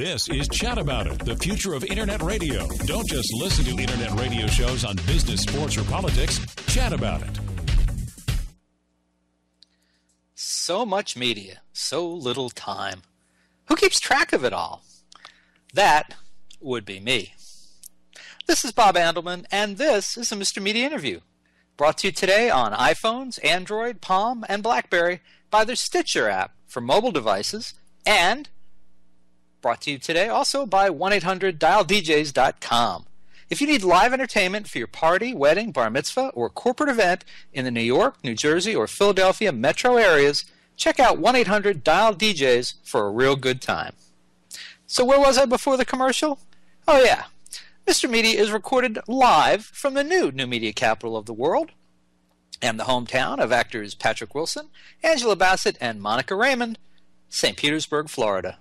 This is Chat About It, the future of Internet radio. Don't just listen to Internet radio shows on business, sports, or politics. Chat about it. So much media, so little time. Who keeps track of it all? That would be me. This is Bob Andelman, and this is a Mr. Media interview, brought to you today on iPhones, Android, Palm, and BlackBerry by their Stitcher app for mobile devices, and brought to you today also by 1-800-DialDJs.com. If you need live entertainment for your party, wedding, bar mitzvah, or corporate event in the New York, New Jersey, or Philadelphia metro areas, check out 1-800-DIAL-DJs for a real good time. So where was I before the commercial? Oh yeah, Mr. Media is recorded live from the new media capital of the world and the hometown of actors Patrick Wilson, Angela Bassett, and Monica Raymond, St. Petersburg, Florida.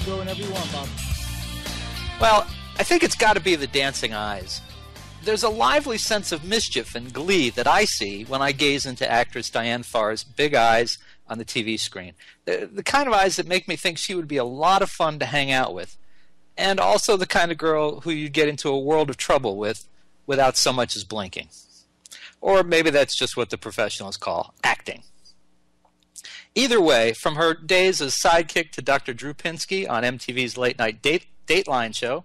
Go whenever you want, Bob. Well, I think it's got to be the dancing eyes. There's a lively sense of mischief and glee that I see when I gaze into actress Diane Farr's big eyes on the TV screen. The kind of eyes that make me think she would be a lot of fun to hang out with, and also the kind of girl who you'd get into a world of trouble with without so much as blinking. Or maybe that's just what the professionals call acting. Either way, from her days as sidekick to Dr. Drew Pinsky on MTV's late-night Dateline show,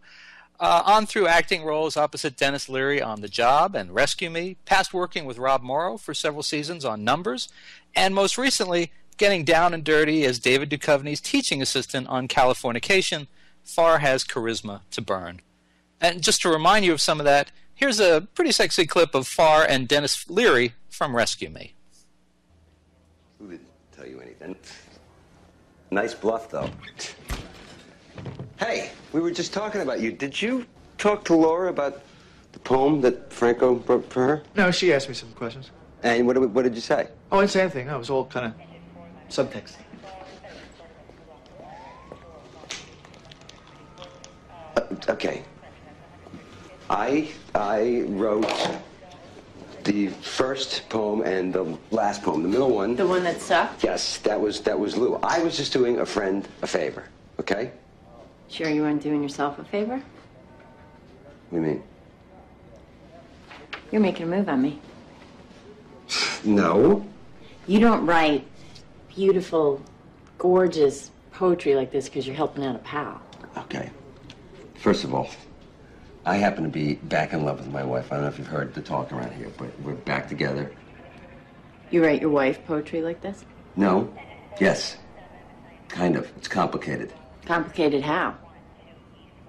on through acting roles opposite Dennis Leary on The Job and Rescue Me, past working with Rob Morrow for several seasons on Numbers, and most recently getting down and dirty as David Duchovny's teaching assistant on Californication, Farr has charisma to burn. And just to remind you of some of that, here's a pretty sexy clip of Farr and Dennis Leary from Rescue Me. Who did tell you anything? Nice bluff, though. Hey, we were just talking about you. Did you talk to Laura about the poem that Franco wrote for her? No, she asked me some questions. And what did you say? Oh, I didn't say anything. No, it was all kind of subtext. Okay. I wrote the first poem and the last poem, the middle one. The one that sucked? Yes, that was Lou. I was just doing a friend a favor, okay? Sure you weren't doing yourself a favor? What do you mean? You're making a move on me. No. You don't write beautiful, gorgeous poetry like this because you're helping out a pal. Okay. First of all, I happen to be back in love with my wife. I don't know if you've heard the talk around here, but we're back together. You write your wife poetry like this? No. Yes. Kind of. It's complicated. Complicated how?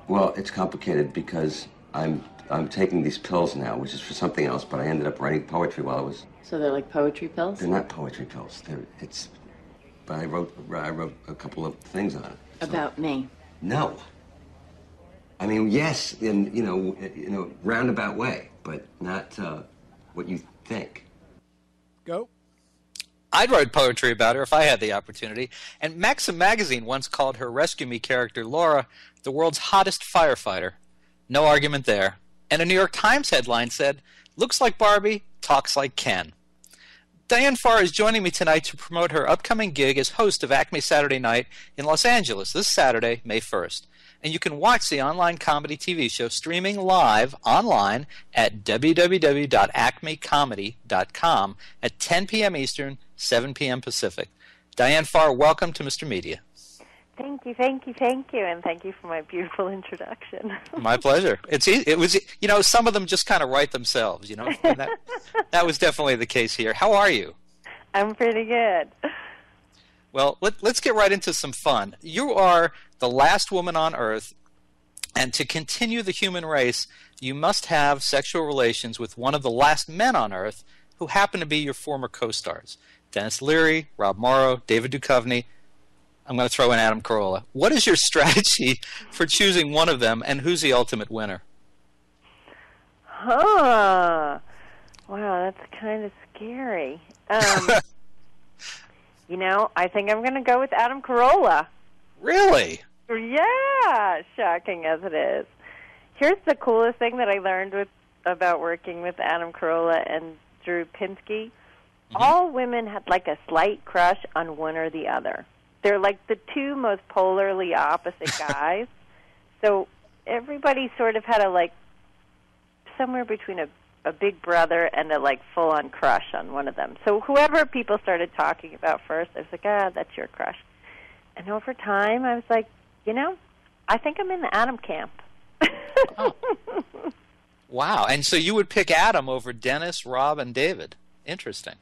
Well, it's complicated because I'm taking these pills now, which is for something else, but I ended up writing poetry while I was... So they're like poetry pills? They're not poetry pills. But I wrote a couple of things on it. So. About me? No. I mean, yes, in roundabout way, but not what you think. Go. I'd write poetry about her if I had the opportunity, and Maxim magazine once called her Rescue Me character, Laura, the world's hottest firefighter. No argument there. And a New York Times headline said, "Looks like Barbie, talks like Ken." Diane Farr is joining me tonight to promote her upcoming gig as host of Acme Saturday Night in Los Angeles this Saturday, May 1st. And you can watch the online comedy TV show streaming live online at www.acmecomedy.com at 10 p.m. Eastern, 7 p.m. Pacific. Diane Farr, welcome to Mr. Media. Thank you, and thank you for my beautiful introduction. My pleasure. It was some of them just kind of write themselves, and that was definitely the case here. How are you? I'm pretty good. Well, let's get right into some fun. You are the last woman on Earth, and to continue the human race, you must have sexual relations with one of the last men on Earth who happen to be your former co-stars. Dennis Leary, Rob Morrow, David Duchovny. I'm going to throw in Adam Carolla. What is your strategy for choosing one of them, and who's the ultimate winner? Wow, that's kind of scary. I think I'm going to go with Adam Carolla. Really? Yeah, shocking as it is. Here's the coolest thing that I learned about working with Adam Carolla and Drew Pinsky. Mm-hmm. All women had like a slight crush on one or the other. They're like the two most polarly opposite guys. So everybody sort of had a like somewhere between a big brother and a like full-on crush on one of them. So whoever people started talking about first, I was like, that's your crush. And over time, I was like, I think I'm in the Adam camp. Oh. Wow. And so you would pick Adam over Dennis, Rob, and David. Interesting.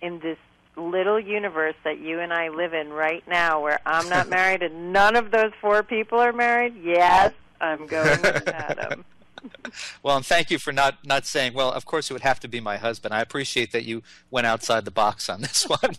In this little universe that you and I live in right now where I'm not married and none of those four people are married, yes, I'm going with Adam. Well, and thank you for not saying, well, of course it would have to be my husband. I appreciate that you went outside the box on this one.